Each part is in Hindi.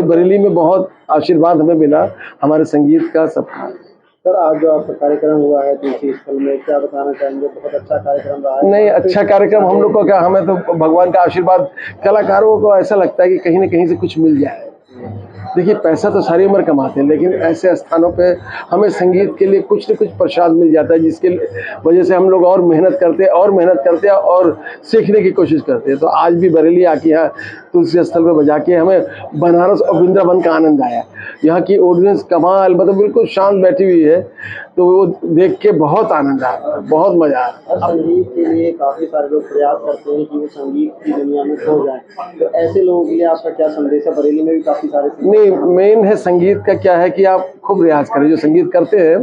तो बरेली में बहुत आशीर्वाद हमें मिला हमारे संगीत का, सबका। सर, आज जो आपका कार्यक्रम हुआ है तुलसी स्थल में, क्या बताना चाहेंगे? बहुत अच्छा कार्यक्रम रहा है। नहीं, अच्छा कार्यक्रम हम लोग को क्या, हमें तो भगवान का आशीर्वाद, कलाकारों को ऐसा लगता है कि कहीं न कहीं से कुछ मिल जाए। देखिए, पैसा तो सारी उम्र कमाते हैं, लेकिन ऐसे स्थानों पे हमें संगीत के लिए कुछ न कुछ प्रसाद मिल जाता है, जिसके वजह से हम लोग और मेहनत करते हैं और सीखने की कोशिश करते हैं। तो आज भी बरेली आके यहाँ तुलसी स्थल पे बजा के हमें बनारस और वृंदावन का आनंद आया। यहाँ की ऑडियंस कमाल, मतलब बिल्कुल शांत बैठी हुई है, तो वो देख के बहुत आनंद आया, बहुत मजा आया। संगीत के लिए काफी सारे लोग प्रयास करते हैं कि वो संगीत की दुनिया में खो जाएं, तो ऐसे लोगों के लिए आपका क्या संदेश है? बरेली में भी काफी सारे नहीं, मेन है संगीत का क्या है कि आप खूब रियाज करें। जो संगीत करते हैं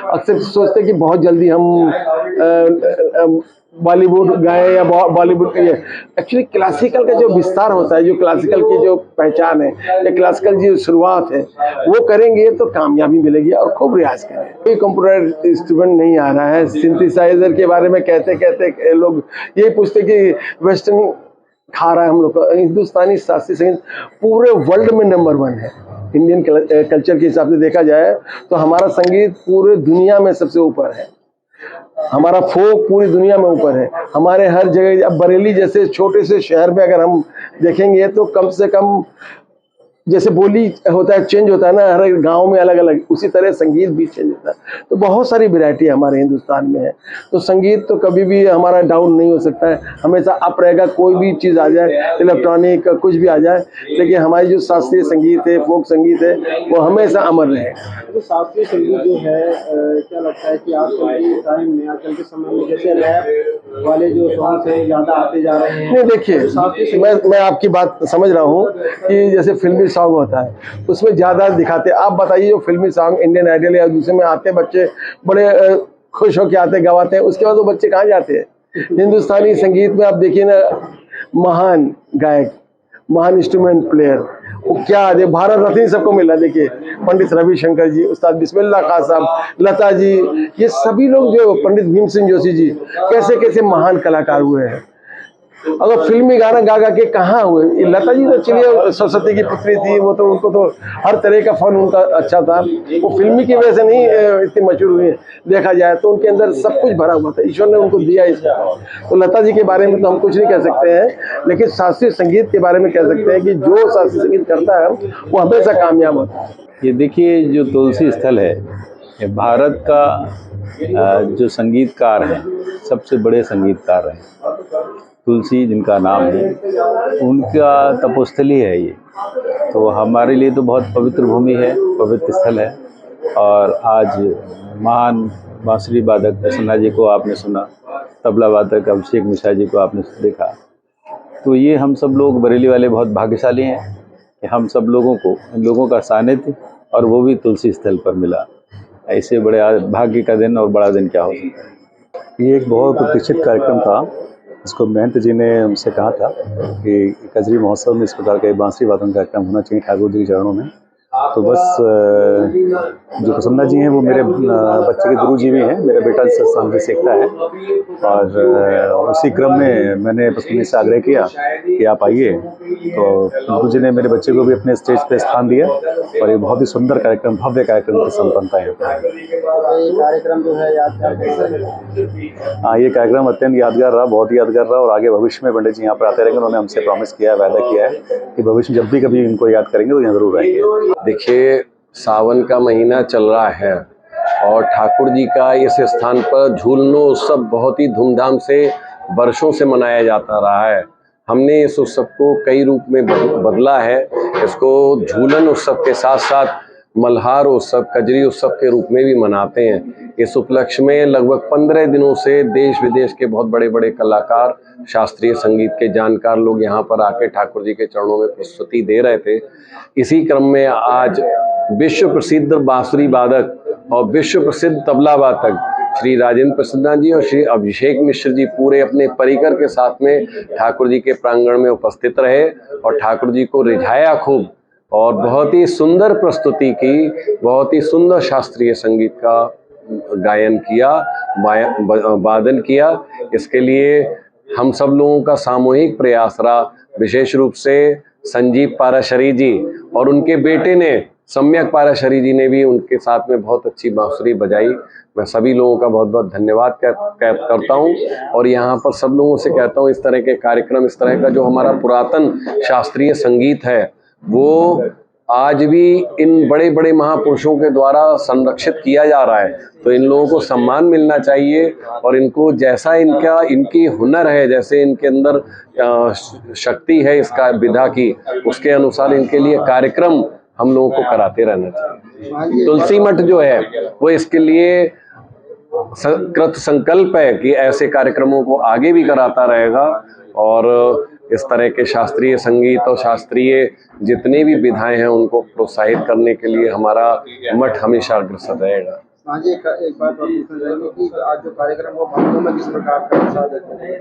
अक्सर सोचते हैं कि बहुत जल्दी हम बॉलीवुड गाए या बॉलीवुड के, एक्चुअली क्लासिकल का जो विस्तार होता है, जो क्लासिकल की जो पहचान है या क्लासिकल की जो शुरुआत है, वो करेंगे तो कामयाबी मिलेगी। और खूब रियाज करें। कोई कंप्यूटर इंस्ट्रूमेंट नहीं आ रहा है। सिंथेसाइजर के बारे में कहते कहते लोग यही पूछते कि वेस्टर्न खा रहा है हम लोग का। हिंदुस्तानी शास्त्रीय संगीत पूरे वर्ल्ड में नंबर 1 है। इंडियन कल्चर के हिसाब से देखा जाए तो हमारा संगीत पूरे दुनिया में सबसे ऊपर है। हमारा फोक पूरी दुनिया में ऊपर है। हमारे हर जगह, अब बरेली जैसे छोटे से शहर में अगर हम देखेंगे तो कम से कम जैसे बोली होता है, चेंज होता है ना, हर गांव में अलग अलग, उसी तरह संगीत भी चेंज होता है। तो बहुत सारी वैरायटी हमारे हिंदुस्तान में है। तो संगीत तो कभी भी हमारा डाउन नहीं हो सकता है, हमेशा अप रहेगा। कोई भी चीज़ आ जाए, इलेक्ट्रॉनिक कुछ भी आ जाए, लेकिन हमारी जो शास्त्रीय संगीत है, फोक संगीत है, वो हमेशा अमर रहेगा। तो शास्त्रीय संगीत जो है, क्या लगता है कि आजकल के टाइम में, आजकल के समय में जैसे रैप वाले जो सॉन्ग है ज़्यादा आते जा रहे हैं? नहीं, देखिए, मैं आपकी बात समझ रहा हूँ कि जैसे फिल्मी सॉन्ग होता है उसमें ज़्यादा दिखाते हैं। आप बताइए, जो फिल्मी सॉन्ग इंडियन आइडल या दूसरे में आते हैं, बच्चे बड़े खुश होकर आते, गवाते हैं, उसके बाद वो बच्चे कहाँ जाते हैं? हिंदुस्तानी संगीत में आप देखिए ना, महान गायक, महान इंस्ट्रूमेंट प्लेयर, वो क्या है, भारत रत्न सबको मिला। देखिए, पंडित रविशंकर जी, उस्ताद बिस्मिल्लाह खां साहब, लता जी, ये सभी लोग, जो पंडित भीमसेन जोशी जी, कैसे कैसे महान कलाकार हुए हैं। अगर फिल्मी गाना गा गा के कहाँ हुए? लता जी तो चलिए सरस्वती की पुत्री थी, वो तो उनको तो हर तरह का फन उनका अच्छा था। वो फिल्मी की वजह से नहीं इतनी मशहूर हुई है। देखा जाए तो उनके अंदर सब कुछ भरा हुआ था, ईश्वर ने उनको दिया इसका। तो लता जी के बारे में तो हम कुछ नहीं कह सकते हैं, लेकिन शास्त्रीय संगीत के बारे में कह सकते हैं कि जो शास्त्रीय संगीत करता है वो हमेशा कामयाब होता है। ये देखिए, जो तुलसी स्थल है, ये भारत का जो संगीतकार हैं, सबसे बड़े संगीतकार हैं, तुलसी जिनका नाम है, उनका तपोस्थली है ये। तो हमारे लिए तो बहुत पवित्र भूमि है, पवित्र स्थल है। और आज महान बांसुरी वादक प्रसन्ना जी को आपने सुना, तबला वादक अभिषेक मिश्रा जी को आपने देखा। तो ये हम सब लोग बरेली वाले बहुत भाग्यशाली हैं कि हम सब लोगों को, इन लोगों का सानिध्य, और वो भी तुलसी स्थल पर मिला। ऐसे बड़े भाग्य का दिन और बड़ा दिन क्या हो सकता है। ये एक बहुत प्रतीक्षित कार्यक्रम था, इसको महंत जी ने हमसे कहा था कि कजरी महोत्सव में इस प्रकार का बांसुरी वादन कार्यक्रम होना चाहिए ठाकुर जी के चरणों में। तो बस जो प्रसन्ना जी हैं वो मेरे बच्चे के गुरु जी भी हैं, मेरा बेटा संगीत सीखता है। और उसी क्रम में मैंने प्रसन्ना से आग्रह किया कि आप आइए, तो गुरु जी ने मेरे बच्चे को भी अपने स्टेज पे स्थान दिया और ये बहुत ही सुंदर कार्यक्रम, भव्य कार्यक्रम की संपन्नता है। कार्यक्रम जो है यादगार, हाँ, ये कार्यक्रम अत्यंत यादगार रहा, बहुत यादगार रहा। और आगे भविष्य में पंडित जी यहाँ पर आते रहेंगे। उन्होंने हमसे प्रॉमिस किया है, वादा किया है कि भविष्य में जब भी कभी इनको याद करेंगे तो यहाँ जरूर आएंगे। देखिए, सावन का महीना चल रहा है और ठाकुर जी का इस स्थान पर झूलनो उत्सव बहुत ही धूमधाम से वर्षों से मनाया जाता रहा है। हमने इस उत्सव को कई रूप में बदला है। इसको झूलन उत्सव के साथ साथ मल्हार उत्सव, कजरी उत्सव के रूप में भी मनाते हैं। इस उपलक्ष्य में लगभग 15 दिनों से देश विदेश के बहुत बड़े बड़े कलाकार, शास्त्रीय संगीत के जानकार लोग यहाँ पर आके ठाकुर जी के चरणों में प्रस्तुति दे रहे थे। इसी क्रम में आज विश्व प्रसिद्ध बांसुरी वादक और विश्व प्रसिद्ध तबला वादक श्री राजेंद्र प्रसन्ना जी और श्री अभिषेक मिश्र जी पूरे अपने परिकर के साथ में ठाकुर जी के प्रांगण में उपस्थित रहे और ठाकुर जी को रिझाया खूब और बहुत ही सुंदर प्रस्तुति की, बहुत ही सुंदर शास्त्रीय संगीत का गायन किया, वादन किया। इसके लिए हम सब लोगों का सामूहिक प्रयास रहा, विशेष रूप से संजीव पाराशरी जी और उनके बेटे ने सम्यक पाराशरी जी ने भी उनके साथ में बहुत अच्छी बांसुरी बजाई। मैं सभी लोगों का बहुत बहुत धन्यवाद करता हूं और यहाँ पर सब लोगों से कहता हूं, इस तरह के कार्यक्रम, इस तरह का जो हमारा पुरातन शास्त्रीय संगीत है वो आज भी इन बड़े बड़े महापुरुषों के द्वारा संरक्षित किया जा रहा है। तो इन लोगों को सम्मान मिलना चाहिए और इनको जैसा इनकी हुनर है, जैसे इनके अंदर शक्ति है इसका विधा की, उसके अनुसार इनके लिए कार्यक्रम हम लोगों को कराते रहना चाहिए। तुलसी मठ जो है वो इसके लिए कृत संकल्प है कि ऐसे कार्यक्रमों को आगे भी कराता रहेगा और इस तरह के शास्त्रीय संगीत और शास्त्रीय जितने भी विधाएं हैं उनको प्रोत्साहित करने के लिए हमारा मठ हमेशा अग्रसर रहेगा। हाँ जी, एक बात और पूछना चाहेंगे कि आज जो कार्यक्रम हो भक्तों में किस प्रकार का उत्साह देखते हैं?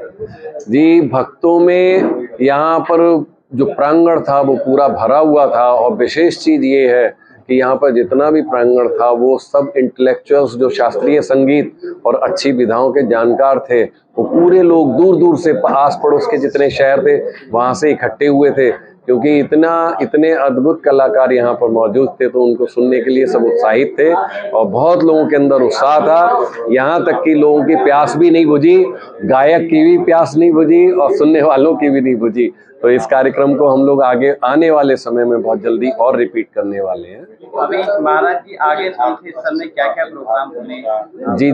जी, भक्तों में यहाँ पर जो प्रांगण था वो पूरा भरा हुआ था और विशेष चीज ये है कि यहाँ पर जितना भी प्रांगण था वो सब इंटेलेक्चुअल्स जो शास्त्रीय संगीत और अच्छी विधाओं के जानकार थे, वो पूरे लोग दूर दूर से आस पड़ोस के जितने शहर थे वहाँ से इकट्ठे हुए थे, क्योंकि इतने अद्भुत कलाकार यहाँ पर मौजूद थे। तो उनको सुनने के लिए सब उत्साहित थे और बहुत लोगों के अंदर उत्साह था। यहाँ तक कि लोगों की प्यास भी नहीं बुझी, गायक की भी प्यास नहीं बुझी और सुनने वालों की भी नहीं बुझी। तो इस कार्यक्रम को हम लोग आगे आने वाले समय में बहुत जल्दी और रिपीट करने वाले हैं। अभी महाराज जी आगे तुलसी स्थल में क्या क्या प्रोग्राम होने? जी,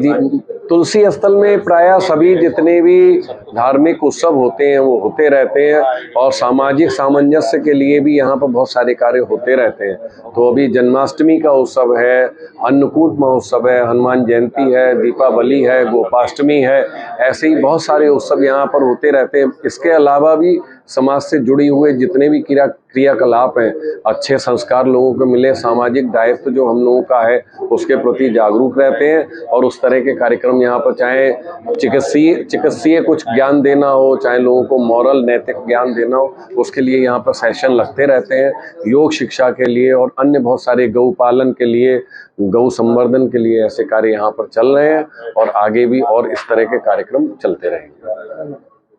तुलसी स्थल में प्रायः सभी जितने भी धार्मिक उत्सव होते हैं वो होते रहते हैं और सामाजिक सामंजस्य के लिए भी यहाँ पर बहुत सारे कार्य होते रहते हैं। तो अभी जन्माष्टमी का उत्सव है, अन्नकूट महोत्सव है, हनुमान जयंती है, दीपावली है, गोपाष्टमी है, ऐसे ही बहुत सारे उत्सव यहाँ पर होते रहते हैं। इसके अलावा भी समाज से जुड़ी हुए जितने भी क्रियाकलाप हैं, अच्छे संस्कार लोगों को मिले, सामाजिक दायित्व जो हम लोगों का है उसके प्रति जागरूक रहते हैं और उस तरह के कार्यक्रम यहाँ पर, चाहे चिकित्सीय कुछ ज्ञान देना हो, चाहे लोगों को मॉरल नैतिक ज्ञान देना हो, उसके लिए यहाँ पर सेशन लगते रहते हैं। योग शिक्षा के लिए और अन्य बहुत सारे गौ पालन के लिए, गौ संवर्धन के लिए ऐसे कार्य यहाँ पर चल रहे हैं और आगे भी और इस तरह के कार्यक्रम चलते रहेंगे।